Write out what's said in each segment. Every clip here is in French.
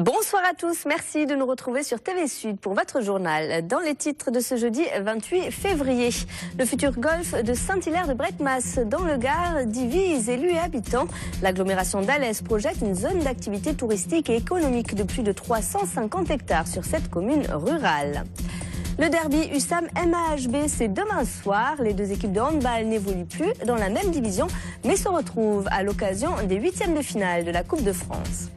Bonsoir à tous, merci de nous retrouver sur TV Sud pour votre journal. Dans les titres de ce jeudi 28 février, le futur golfe de Saint-Hilaire-de-Bretmas dans le Gard divise élus et habitants. L'agglomération d'Alès projette une zone d'activité touristique et économique de plus de 350 hectares sur cette commune rurale. Le derby USAM-MAHB, c'est demain soir. Les deux équipes de handball n'évoluent plus dans la même division, mais se retrouvent à l'occasion des huitièmes de finale de la Coupe de France.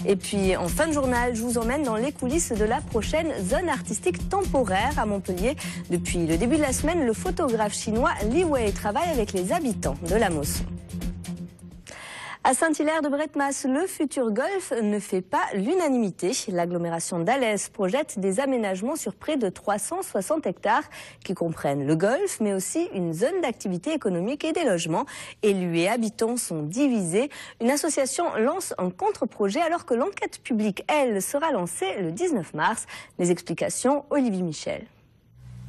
Et puis, en fin de journal, je vous emmène dans les coulisses de la prochaine zone artistique temporaire à Montpellier. Depuis le début de la semaine, le photographe chinois Li Wei travaille avec les habitants de la Mosson. À Saint-Hilaire-de-Bretmas, le futur golfe ne fait pas l'unanimité. L'agglomération d'Alès projette des aménagements sur près de 360 hectares qui comprennent le golfe, mais aussi une zone d'activité économique et des logements. Élus et habitants sont divisés. Une association lance un contre-projet alors que l'enquête publique, elle, sera lancée le 19 mars. Les explications, Olivier Michel.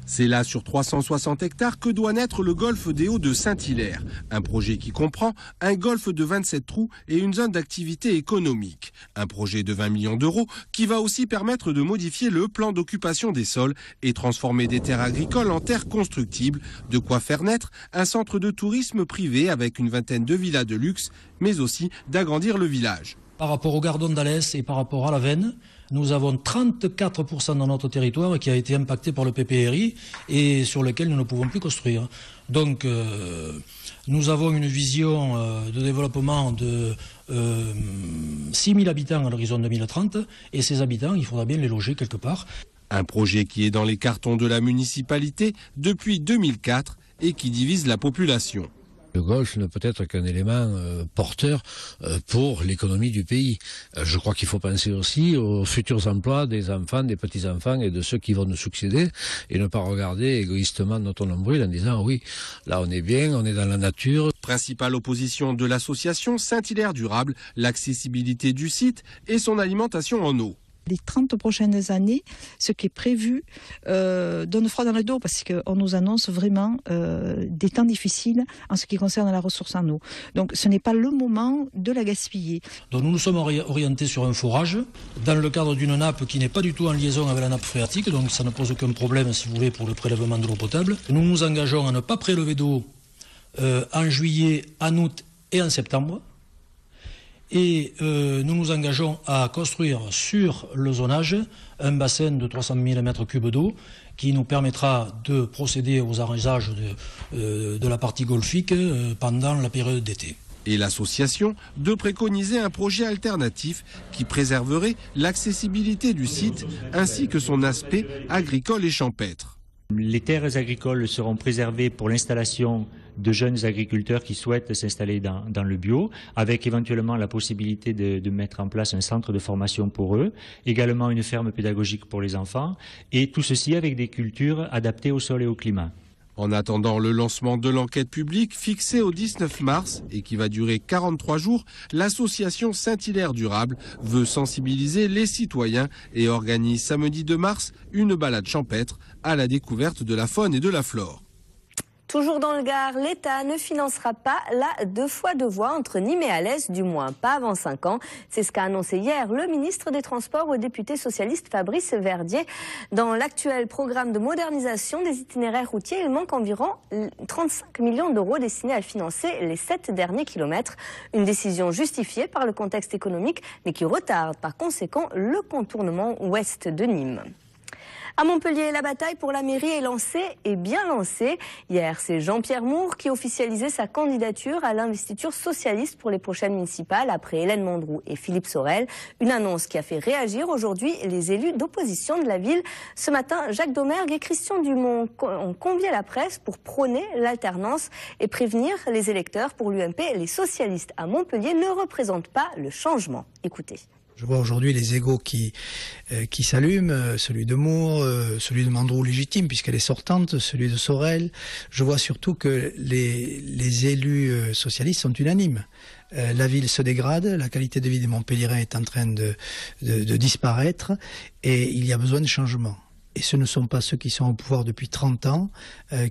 C'est là, sur 360 hectares, que doit naître le golfe des Hauts de Saint-Hilaire. Un projet qui comprend un golfe de 27 trous et une zone d'activité économique. Un projet de 20 millions d'euros qui va aussi permettre de modifier le plan d'occupation des sols et transformer des terres agricoles en terres constructibles. De quoi faire naître un centre de tourisme privé avec une vingtaine de villas de luxe, mais aussi d'agrandir le village. Par rapport au Gardon d'Alès et par rapport à la Venne, nous avons 34% dans notre territoire qui a été impacté par le PPRI et sur lequel nous ne pouvons plus construire. Donc nous avons une vision de développement de 6 000 habitants à l'horizon 2030 et ces habitants, il faudra bien les loger quelque part. Un projet qui est dans les cartons de la municipalité depuis 2004 et qui divise la population. Le golfe ne peut être qu'un élément porteur pour l'économie du pays. Je crois qu'il faut penser aussi aux futurs emplois des enfants, des petits-enfants et de ceux qui vont nous succéder et ne pas regarder égoïstement notre nombril en disant oui, là on est bien, on est dans la nature. Principale opposition de l'association Saint-Hilaire Durable, l'accessibilité du site et son alimentation en eau. Les 30 prochaines années, ce qui est prévu donne froid dans le dos parce qu'on nous annonce vraiment des temps difficiles en ce qui concerne la ressource en eau. Donc ce n'est pas le moment de la gaspiller. Donc nous nous sommes orientés sur un forage dans le cadre d'une nappe qui n'est pas du tout en liaison avec la nappe phréatique, donc ça ne pose aucun problème si vous voulez pour le prélèvement de l'eau potable. Nous nous engageons à ne pas prélever d'eau en juillet, en août et en septembre. Et nous nous engageons à construire sur le zonage un bassin de 300 000 m3 d'eau qui nous permettra de procéder aux arrosages de la partie golfique pendant la période d'été. Et l'association de préconiser un projet alternatif qui préserverait l'accessibilité du site ainsi que son aspect agricole et champêtre. Les terres agricoles seront préservées pour l'installation de jeunes agriculteurs qui souhaitent s'installer dans le bio, avec éventuellement la possibilité de mettre en place un centre de formation pour eux, également une ferme pédagogique pour les enfants, et tout ceci avec des cultures adaptées au sol et au climat. En attendant le lancement de l'enquête publique fixée au 19 mars et qui va durer 43 jours, l'association Saint-Hilaire Durable veut sensibiliser les citoyens et organise samedi 2 mars une balade champêtre à la découverte de la faune et de la flore. Toujours dans le Gard, l'État ne financera pas la 2 fois 2 voies entre Nîmes et Alès, du moins pas avant 5 ans. C'est ce qu'a annoncé hier le ministre des Transports au député socialiste Fabrice Verdier. Dans l'actuel programme de modernisation des itinéraires routiers, il manque environ 35 millions d'euros destinés à financer les 7 derniers kilomètres. Une décision justifiée par le contexte économique, mais qui retarde par conséquent le contournement ouest de Nîmes. À Montpellier, la bataille pour la mairie est lancée et bien lancée. Hier, c'est Jean-Pierre Moore qui officialisait sa candidature à l'investiture socialiste pour les prochaines municipales après Hélène Mandroux et Philippe Sorel. Une annonce qui a fait réagir aujourd'hui les élus d'opposition de la ville. Ce matin, Jacques Domergue et Christian Dumont ont convié la presse pour prôner l'alternance et prévenir les électeurs. Pour l'UMP, les socialistes à Montpellier ne représentent pas le changement. Écoutez. Je vois aujourd'hui les égos qui s'allument, celui de Moore, celui de Mandroux légitime puisqu'elle est sortante, celui de Sorel. Je vois surtout que les élus socialistes sont unanimes. La ville se dégrade, la qualité de vie des Montpelliérains est en train de disparaître et il y a besoin de changement. Et ce ne sont pas ceux qui sont au pouvoir depuis 30 ans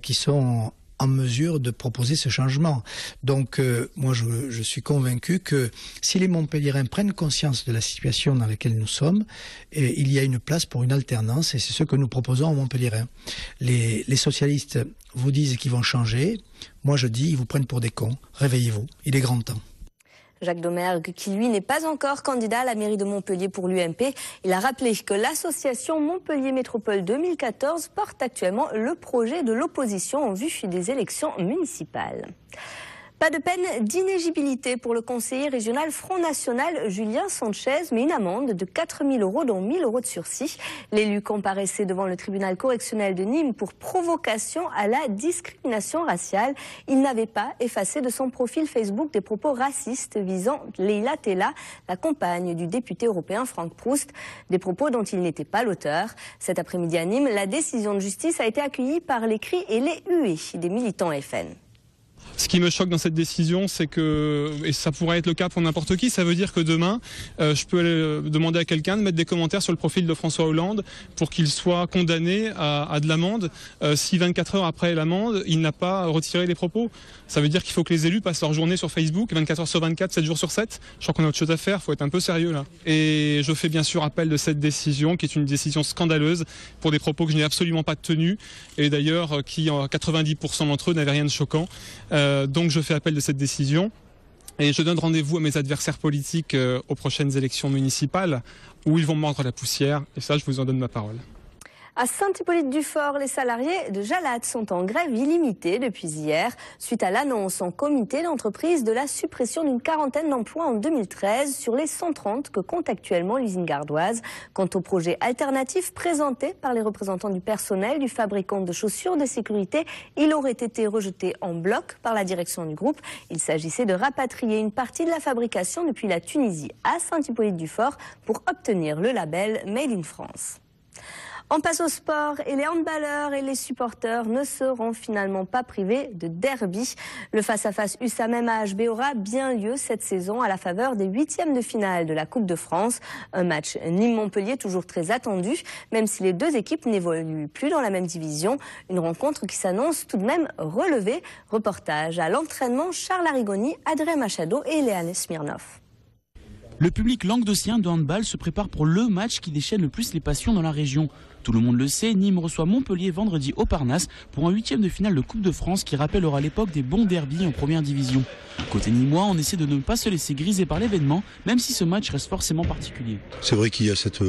qui sont en mesure de proposer ce changement. Donc moi je suis convaincu que si les Montpelliérains prennent conscience de la situation dans laquelle nous sommes, il y a une place pour une alternance et c'est ce que nous proposons aux Montpelliérains. Les socialistes vous disent qu'ils vont changer, moi je dis ils vous prennent pour des cons, réveillez-vous, il est grand temps. Jacques Domergue, qui lui n'est pas encore candidat à la mairie de Montpellier pour l'UMP, il a rappelé que l'association Montpellier Métropole 2014 porte actuellement le projet de l'opposition en vue des élections municipales. Pas de peine d'inéligibilité pour le conseiller régional Front National Julien Sanchez, mais une amende de 4 000 €, dont 1 000 € de sursis. L'élu comparaissait devant le tribunal correctionnel de Nîmes pour provocation à la discrimination raciale. Il n'avait pas effacé de son profil Facebook des propos racistes visant Leïla Tella, la compagne du député européen Franck Proust, des propos dont il n'était pas l'auteur. Cet après-midi à Nîmes, la décision de justice a été accueillie par les cris et les huées des militants FN. Ce qui me choque dans cette décision, c'est que, et ça pourrait être le cas pour n'importe qui, ça veut dire que demain, je peux aller demander à quelqu'un de mettre des commentaires sur le profil de François Hollande pour qu'il soit condamné à de l'amende si 24 heures après l'amende, il n'a pas retiré les propos. Ça veut dire qu'il faut que les élus passent leur journée sur Facebook, 24 heures sur 24, 7 jours sur 7. Je crois qu'on a autre chose à faire, il faut être un peu sérieux là. Et je fais bien sûr appel de cette décision, qui est une décision scandaleuse pour des propos que je n'ai absolument pas tenus, et d'ailleurs qui, en 90% d'entre eux, n'avaient rien de choquant. Donc je fais appel de cette décision et je donne rendez-vous à mes adversaires politiques aux prochaines élections municipales où ils vont mordre la poussière et ça je vous en donne ma parole. À Saint-Hippolyte-du-Fort, les salariés de Jalad sont en grève illimitée depuis hier, suite à l'annonce en comité d'entreprise de la suppression d'une quarantaine d'emplois en 2013 sur les 130 que compte actuellement l'usine gardoise. Quant au projet alternatif présenté par les représentants du personnel du fabricant de chaussures de sécurité, il aurait été rejeté en bloc par la direction du groupe. Il s'agissait de rapatrier une partie de la fabrication depuis la Tunisie à Saint-Hippolyte-du-Fort pour obtenir le label Made in France. On passe au sport et les handballeurs et les supporters ne seront finalement pas privés de derby. Le face-à-face USAM-MAHB aura bien lieu cette saison à la faveur des 8e de finale de la Coupe de France. Un match Nîmes-Montpellier toujours très attendu, même si les deux équipes n'évoluent plus dans la même division. Une rencontre qui s'annonce tout de même relevée. Reportage à l'entraînement Charles Arrigoni, Adrien Machado et Léane Smirnov. Le public languedocien de handball se prépare pour le match qui déchaîne le plus les passions dans la région. Tout le monde le sait, Nîmes reçoit Montpellier vendredi au Parnasse pour un 8e de finale de Coupe de France qui rappellera l'époque des bons derbys en première division. Côté nîmois, on essaie de ne pas se laisser griser par l'événement, même si ce match reste forcément particulier. C'est vrai qu'il y a cette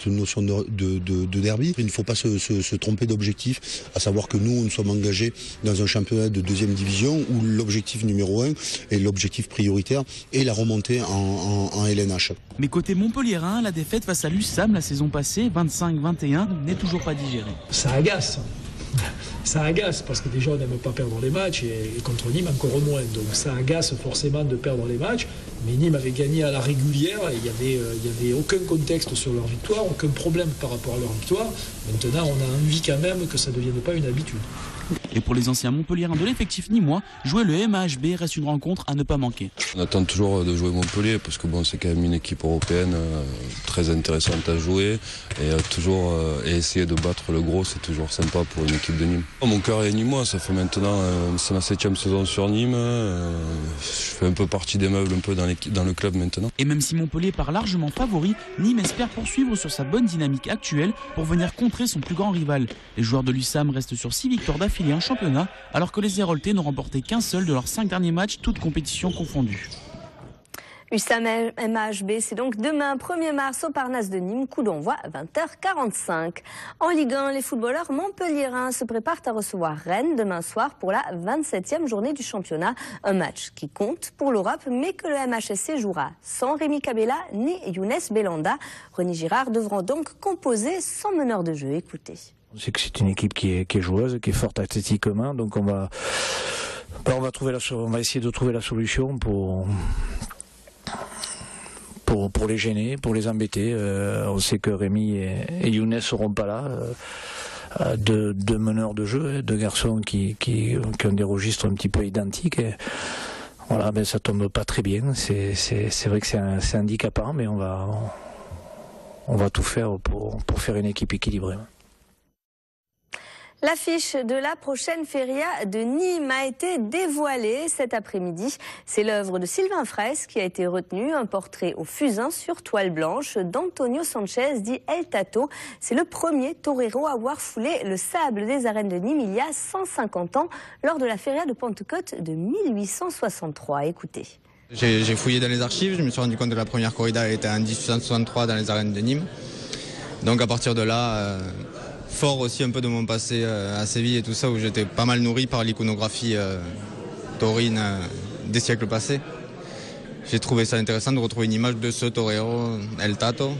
notion de derby. Il ne faut pas se tromper d'objectif, à savoir que nous sommes engagés dans un championnat de 2e division où l'objectif numéro 1 et l'objectif prioritaire est la remontée en LNH. Mais côté montpelliérain, la défaite face à l'USAM la saison passée, 25-21, n'est toujours pas digérée. Ça agace. Ça agace parce que déjà on n'aime pas perdre les matchs et contre Nîmes encore moins. Donc ça agace forcément de perdre les matchs. Mais Nîmes avait gagné à la régulière et il y avait aucun contexte sur leur victoire, aucun problème par rapport à leur victoire. Maintenant on a envie quand même que ça ne devienne pas une habitude. Et pour les anciens Montpelliérains de l'effectif nîmois, jouer le MAHB reste une rencontre à ne pas manquer. On attend toujours de jouer Montpellier parce que bon, c'est quand même une équipe européenne très intéressante à jouer et toujours essayer de battre le gros, c'est toujours sympa pour une équipe de Nîmes. Mon cœur est nîmois, ça fait maintenant c'est ma 7e saison sur Nîmes. Je fais un peu partie des meubles un peu dans le club maintenant. Et même si Montpellier part largement favori, Nîmes espère poursuivre sur sa bonne dynamique actuelle pour venir contrer son plus grand rival. Les joueurs de l'USAM restent sur 6 victoires d'affilée en championnat, alors que les Héroltais n'ont remporté qu'un seul de leurs 5 derniers matchs, toutes compétitions confondues. USAM-MAHB, c'est donc demain, 1er mars, au Parnasse de Nîmes, coup d'envoi à 20h45. En Ligue 1, les footballeurs montpelliérains se préparent à recevoir Rennes demain soir pour la 27e journée du championnat. Un match qui compte pour l'Europe, mais que le MHSC jouera sans Rémi Cabella ni Younes Belanda. René Girard devront donc composer sans meneur de jeu. Écoutez. On sait que c'est une équipe qui est joueuse, qui est forte athlétiquement, donc on va essayer de trouver la solution pour les gêner, pour les embêter. On sait que Rémi et Younes seront pas là. Deux meneurs de jeu, deux garçons qui ont des registres un petit peu identiques. Et voilà, ben ça tombe pas très bien. C'est vrai que c'est handicapant, mais on va tout faire pour faire une équipe équilibrée. L'affiche de la prochaine feria de Nîmes a été dévoilée cet après-midi. C'est l'œuvre de Sylvain Fraisse qui a été retenue, un portrait au fusain sur toile blanche d'Antonio Sanchez dit El Tato. C'est le premier torero à avoir foulé le sable des arènes de Nîmes il y a 150 ans lors de la feria de Pentecôte de 1863. Écoutez. J'ai fouillé dans les archives, je me suis rendu compte que la première corrida était en 1863 dans les arènes de Nîmes. Donc à partir de là, fort aussi un peu de mon passé à Séville et tout ça, où j'étais pas mal nourri par l'iconographie taurine des siècles passés. J'ai trouvé ça intéressant de retrouver une image de ce torero, El Tato,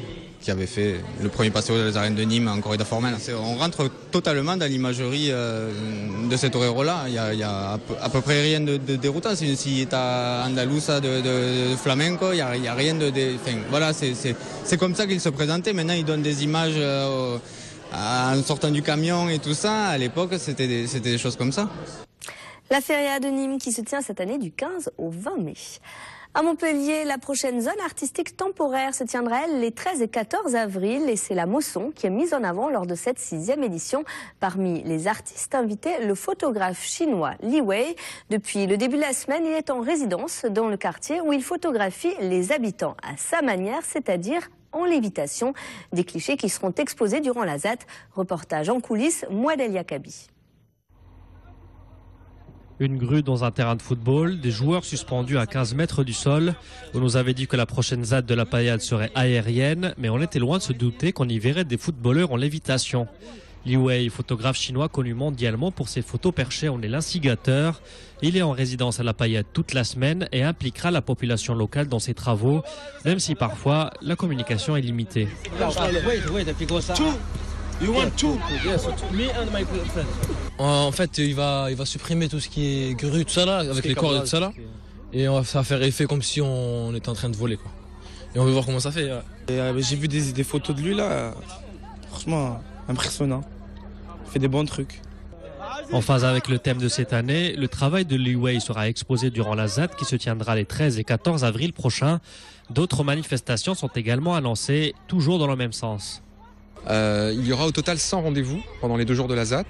qui avait fait le premier passeo dans les arènes de Nîmes en corrida formelle. On rentre totalement dans l'imagerie de ce torero-là. Il y a à peu près rien de déroutant. Si tu as Andalusa de flamenco, il n'y a rien de... Enfin, voilà, c'est comme ça qu'il se présentait. Maintenant, il donne des images en sortant du camion et tout ça. À l'époque, c'était des choses comme ça. La feria de Nîmes qui se tient cette année du 15 au 20 mai. À Montpellier, la prochaine zone artistique temporaire se tiendra, elle, les 13 et 14 avril. Et c'est la Mosson qui est mise en avant lors de cette 6e édition. Parmi les artistes invités, le photographe chinois Li Wei. Depuis le début de la semaine, il est en résidence dans le quartier où il photographie les habitants à sa manière, c'est-à-dire en lévitation. Des clichés qui seront exposés durant la ZAT. Reportage en coulisses, Mouadel Yakabi. Une grue dans un terrain de football, des joueurs suspendus à 15 mètres du sol. On nous avait dit que la prochaine ZAD de la Paillade serait aérienne, mais on était loin de se douter qu'on y verrait des footballeurs en lévitation. Li Wei, photographe chinois connu mondialement pour ses photos perchées en l'instigateur. Il est en résidence à la Paillade toute la semaine et impliquera la population locale dans ses travaux, même si parfois la communication est limitée. En fait, il va supprimer tout ce qui est grue, tout ça là, avec les cordes et tout ça là. Et ça va faire effet comme si on était en train de voler, quoi. Et on veut voir comment ça fait. J'ai vu des photos de lui là, franchement impressionnant. Il fait des bons trucs. En phase avec le thème de cette année, le travail de Li Wei sera exposé durant la ZAD qui se tiendra les 13 et 14 avril prochains. D'autres manifestations sont également annoncées, toujours dans le même sens. Il y aura au total 100 rendez-vous pendant les 2 jours de la ZAT,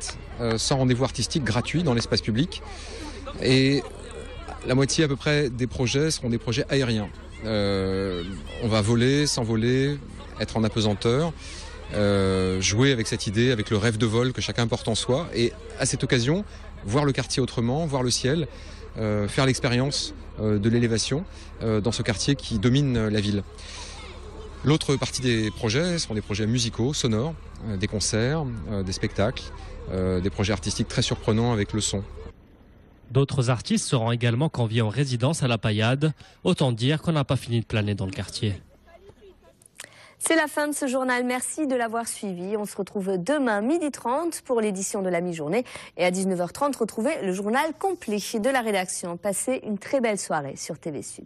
100 rendez-vous artistiques gratuits dans l'espace public. Et la moitié à peu près des projets seront des projets aériens. On va voler, s'envoler, être en apesanteur, jouer avec cette idée, avec le rêve de vol que chacun porte en soi. Et à cette occasion, voir le quartier autrement, voir le ciel, faire l'expérience de l'élévation dans ce quartier qui domine la ville. L'autre partie des projets seront des projets musicaux, sonores, des concerts, des spectacles, des projets artistiques très surprenants avec le son. D'autres artistes seront également conviés en résidence à la Paillade. Autant dire qu'on n'a pas fini de planer dans le quartier. C'est la fin de ce journal. Merci de l'avoir suivi. On se retrouve demain 12h30 pour l'édition de la mi-journée. Et à 19h30, retrouvez le journal complet de la rédaction. Passez une très belle soirée sur TV Sud.